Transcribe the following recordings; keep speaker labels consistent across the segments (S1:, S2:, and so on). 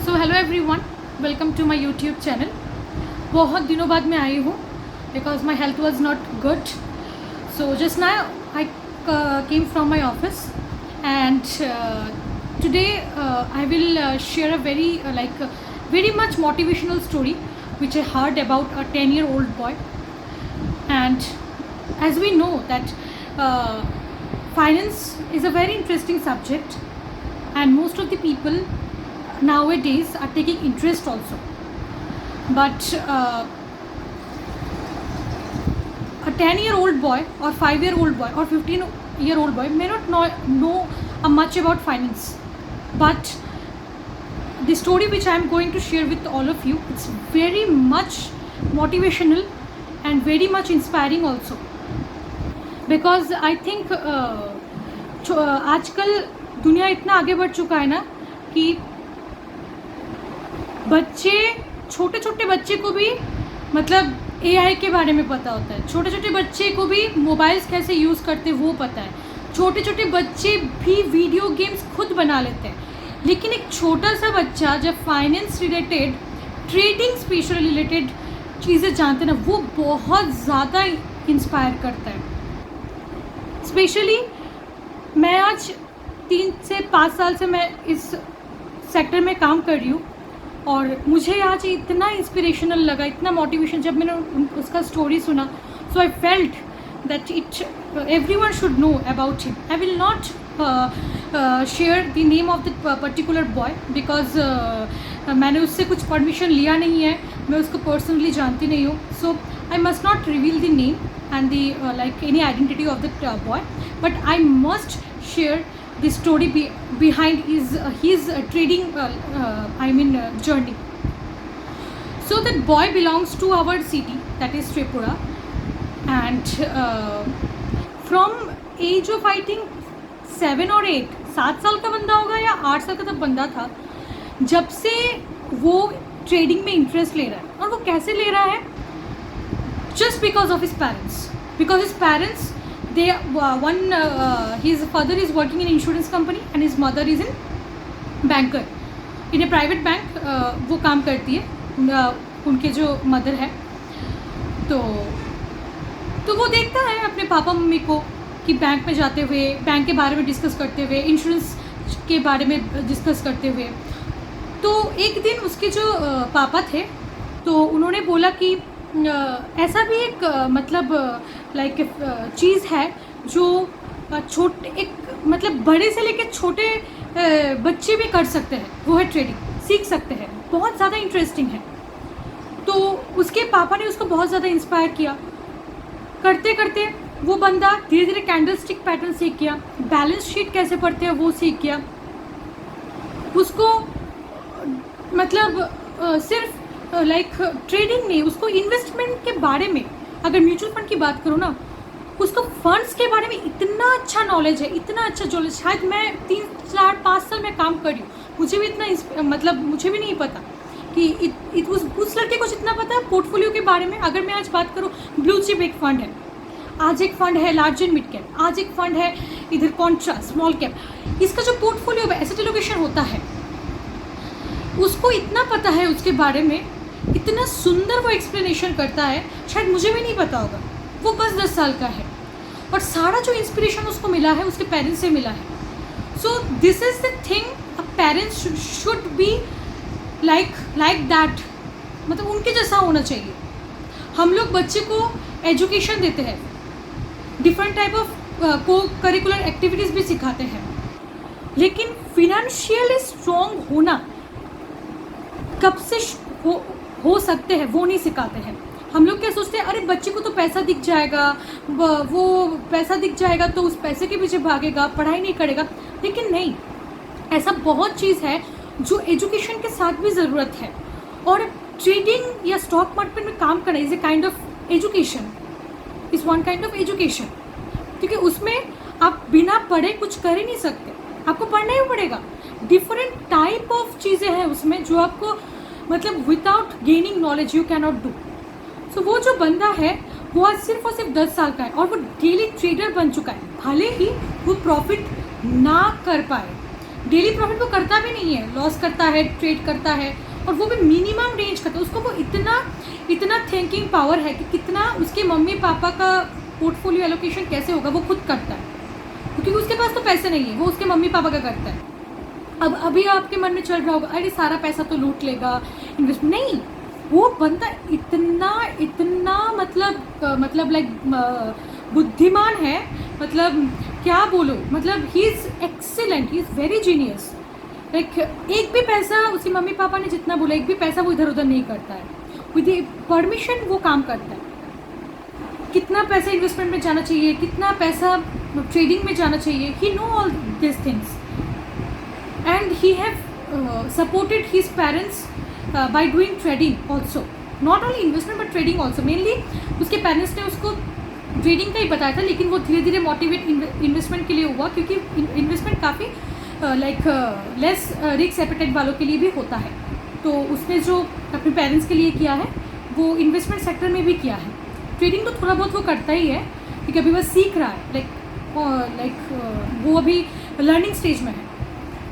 S1: So hello everyone, welcome to my YouTube channel. बहुत दिनों बाद मैं आई हूँ because my health was not good. So just now I came from my office and today I will share a very much motivational story which I heard about a 10-year-old boy. And as we know that finance is a very interesting subject, and most of the people nowadays are taking interest also. But a 10-year-old boy or 5-year-old boy or 15-year-old boy may not know much about finance. But the story which I am going to share with all of you, it's very much motivational and very much inspiring also, because I think आजकल दुनिया इतना आगे बढ़ चुका है ना कि छोटे छोटे बच्चे को भी मतलब AI के बारे में पता होता है। छोटे छोटे बच्चे को भी मोबाइल्स कैसे यूज़ करते वो पता है। छोटे छोटे बच्चे भी वीडियो गेम्स खुद बना लेते हैं। लेकिन एक छोटा सा बच्चा जब finance related, trading specially related चीज़ें जानते हैं ना, वो बहुत ज़्यादा इंस्पायर करता है। स्पेशली मैं आज 3 से 5 साल से मैं इस सेक्टर में काम कर रही हूँ, और मुझे आज इतना इंस्पिरेशनल लगा, इतना मोटिवेशन जब मैंने उसका स्टोरी सुना। So I felt that everyone should know about him. I will not share the name of the particular boy because मैंने उससे कुछ परमिशन लिया नहीं है, मैं उसको पर्सनली जानती नहीं हूँ। सो I must not reveal the name and the any identity of the boy, but I must share the story behind his trading journey. So that boy belongs to our city, that is Tripura, and from age of I think 7 or 8, 7 साल का बंदा होगा या 8 साल का तब बंदा था, जब से वो ट्रेडिंग में इंटरेस्ट ले रहा है। और वो कैसे ले रहा है? Just because of his parents. Because his parents, his father is working in insurance company and his mother is in banker in a private bank. वो काम करती है, उनके जो मदर है। तो वो देखता है अपने पापा मम्मी को कि बैंक में जाते हुए, बैंक के बारे में डिस्कस करते हुए, इंश्योरेंस के बारे में डिस्कस करते हुए। तो एक दिन उसके जो पापा थे, तो उन्होंने बोला कि ऐसा भी एक चीज़ है जो छोटे एक बड़े से लेकर छोटे बच्चे भी कर सकते हैं, वो है ट्रेडिंग, सीख सकते हैं, बहुत ज़्यादा इंटरेस्टिंग है। तो उसके पापा ने उसको बहुत ज़्यादा इंस्पायर किया। करते करते वो बंदा धीरे धीरे कैंडल स्टिक पैटर्न सीख गया, बैलेंस शीट कैसे पढ़ते हैं वो सीख गया। उसको सिर्फ ट्रेडिंग नहीं, उसको इन्वेस्टमेंट के बारे में, अगर म्यूचुअल फंड की बात करूँ ना, उसको फंड्स के बारे में इतना अच्छा नॉलेज है, इतना अच्छा नॉलेज। शायद मैं 3, 4, 5 साल में काम कर रही हूँ, मुझे भी इतना मुझे भी नहीं पता कि उस लड़के को जितना पता है पोर्टफोलियो के बारे में। अगर मैं आज बात करूँ, ब्लू चिप एक फंड है, आज एक फंड है लार्ज एंड मिड कैप, आज एक फंड है इधर कॉन्ट्रा स्मॉल कैप। इसका जो पोर्टफोलियो एसेट एलोकेशन होता है, उसको इतना पता है उसके बारे में, इतना सुंदर वो एक्सप्लेनेशन करता है, शायद मुझे भी नहीं पता होगा। वो बस 10 साल का है, और सारा जो इंस्पिरेशन उसको मिला है उसके पेरेंट्स से मिला है। सो this is the thing, a parents should be like that, उनके जैसा होना चाहिए। हम लोग बच्चे को एजुकेशन देते हैं, डिफरेंट टाइप ऑफ को करिकुलर एक्टिविटीज़ भी सिखाते हैं, लेकिन फिनेंशियली स्ट्रॉन्ग होना कब से हो सकते हैं वो नहीं सिखाते हैं। हम लोग क्या सोचते हैं, अरे बच्चे को तो पैसा दिख जाएगा, वो पैसा दिख जाएगा तो उस पैसे के पीछे भागेगा, पढ़ाई नहीं करेगा। लेकिन नहीं, ऐसा बहुत चीज़ है जो एजुकेशन के साथ भी ज़रूरत है। और ट्रेडिंग या स्टॉक मार्केट में काम करना is a kind of education, is one kind of education, क्योंकि उसमें आप बिना पढ़े कुछ कर ही नहीं सकते, आपको पढ़ना ही पड़ेगा। डिफरेंट टाइप ऑफ चीज़ें हैं उसमें जो आपको without gaining knowledge you can not do. So वो जो बंदा है वो आज सिर्फ और सिर्फ 10 साल का है, और वो डेली ट्रेडर बन चुका है। भले ही वो प्रॉफिट ना कर पाए, डेली प्रॉफिट वो करता भी नहीं है, लॉस करता है, ट्रेड करता है, और वो भी मिनिमम रेंज करता है। उसको वो इतना थिंकिंग पावर है कि कितना उसके मम्मी पापा का पोर्टफोलियो एलोकेशन कैसे होगा वो खुद करता है, क्योंकि उसके पास तो पैसे नहीं है, वो उसके मम्मी पापा का करता है। अब अभी आपके मन में चल रहा होगा अरे सारा पैसा तो लूट लेगा, इन्वेस्ट नहीं, वो बंदा इतना मतलब लाइक बुद्धिमान है, मतलब क्या बोलो, मतलब he is excellent, he is very genius. Like एक भी पैसा उसकी मम्मी पापा ने जितना बोला, एक भी पैसा वो इधर उधर नहीं करता है, विद परमिशन वो काम करता है। कितना पैसा इन्वेस्टमेंट में जाना चाहिए, कितना पैसा ट्रेडिंग में जाना चाहिए, he know all this things, and he have supported his parents by doing trading also, not only investment but trading also। mainly उसके पेरेंट्स ने उसको ट्रेडिंग का ही बताया था, लेकिन वो धीरे धीरे मोटिवेट इन्वेस्टमेंट के लिए हुआ, क्योंकि इन्वेस्टमेंट काफ़ी लाइक लेस रिस्क एपेटाइट वालों के लिए भी होता है। तो उसने जो अपने पेरेंट्स के लिए किया है वो इन्वेस्टमेंट सेक्टर में भी किया है। ट्रेडिंग तो थोड़ा बहुत वो करता ही है, क्योंकि अभी बस सीख रहा है, लाइक वो अभी लर्निंग स्टेज में है।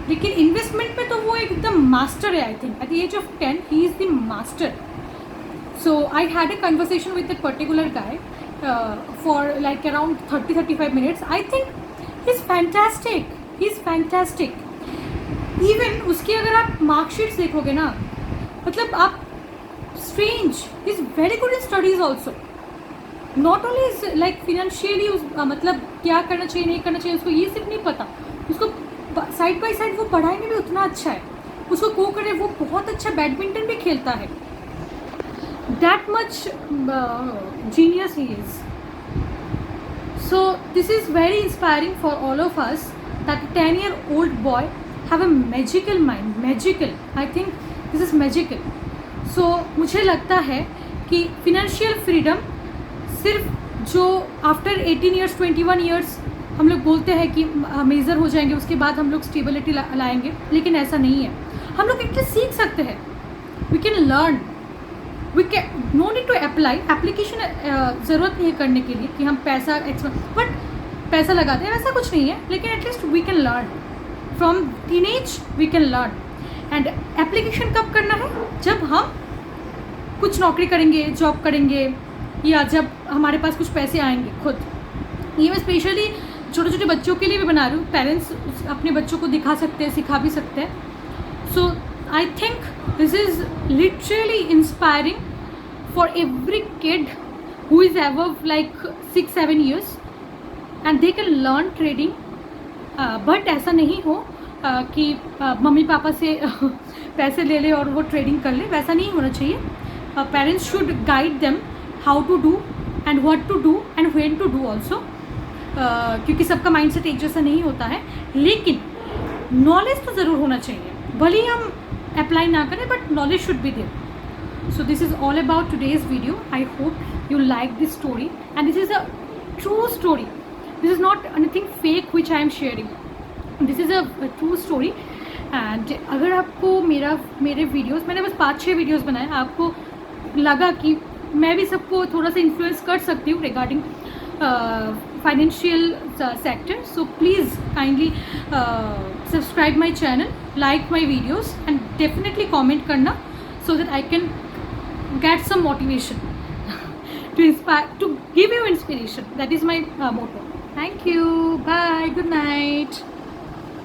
S1: लेकिन इन्वेस्टमेंट में तो वो एकदम मास्टर है। I think at the age of 10 he is the master. So I had a conversation with that particular guy for like around 30-35 minutes. I think he is fantastic, he is fantastic. Even उसकी अगर आप marksheets देखोगे ना, मतलब आप strange, he is very good in studies also. Not only is like financially मतलब क्या करना चाहिए नहीं करना चाहिए उसको ये सिर्फ नहीं पता, उसको साइड बाई साइड वो पढ़ाई में भी उतना अच्छा है। उसको को करे वो बहुत अच्छा बैडमिंटन भी खेलता है। That much genius he is. So this is very inspiring for all of us that 10-year-old boy have a magical mind. Magical, I think this is magical. So मुझे लगता है कि फिनेंशियल फ्रीडम सिर्फ जो after 18 years 21 years हम लोग बोलते हैं कि मेजर हो जाएंगे, उसके बाद हम लोग स्टेबिलिटी लाएंगे, लेकिन ऐसा नहीं है। हम लोग एटलीस्ट सीख सकते हैं, we can learn, we can, no need to apply, application ज़रूरत नहीं है करने के लिए कि हम पैसा बट पैसा लगाते हैं, वैसा कुछ नहीं है। लेकिन at least we can learn from teenage, we can learn. And application कब करना है? जब हम कुछ नौकरी करेंगे, जॉब करेंगे, या जब हमारे पास कुछ पैसे आएंगे खुद। ये मैं स्पेशली छोटे छोटे बच्चों के लिए भी बना रही हूँ। पेरेंट्स अपने बच्चों को दिखा सकते हैं, सिखा भी सकते हैं। So I think this is literally inspiring for every kid who is above like 6-7 years and they can learn trading. But ऐसा नहीं हो कि मम्मी पापा से पैसे ले ले और वो ट्रेडिंग कर ले, वैसा नहीं होना चाहिए। Parents should guide them how to do and what to do and when to do also, क्योंकि सबका माइंडसेट एक जैसा नहीं होता है। लेकिन नॉलेज तो ज़रूर होना चाहिए, भले ही हम अप्लाई ना करें, but knowledge should be there. So this is all about today's video. I hope you like this story and this is a true story. This is not anything fake which I am sharing, this is a true story. And अगर आपको मेरे videos, मैंने बस 5-6 videos बनाए, आपको लगा कि मैं भी सबको थोड़ा सा इन्फ्लुएंस कर सकती हूँ regarding financial sector, so please kindly subscribe my channel, like my videos and definitely comment करना, so that I can get some motivation to give you inspiration. That is my motto. Thank you. Bye. Good night.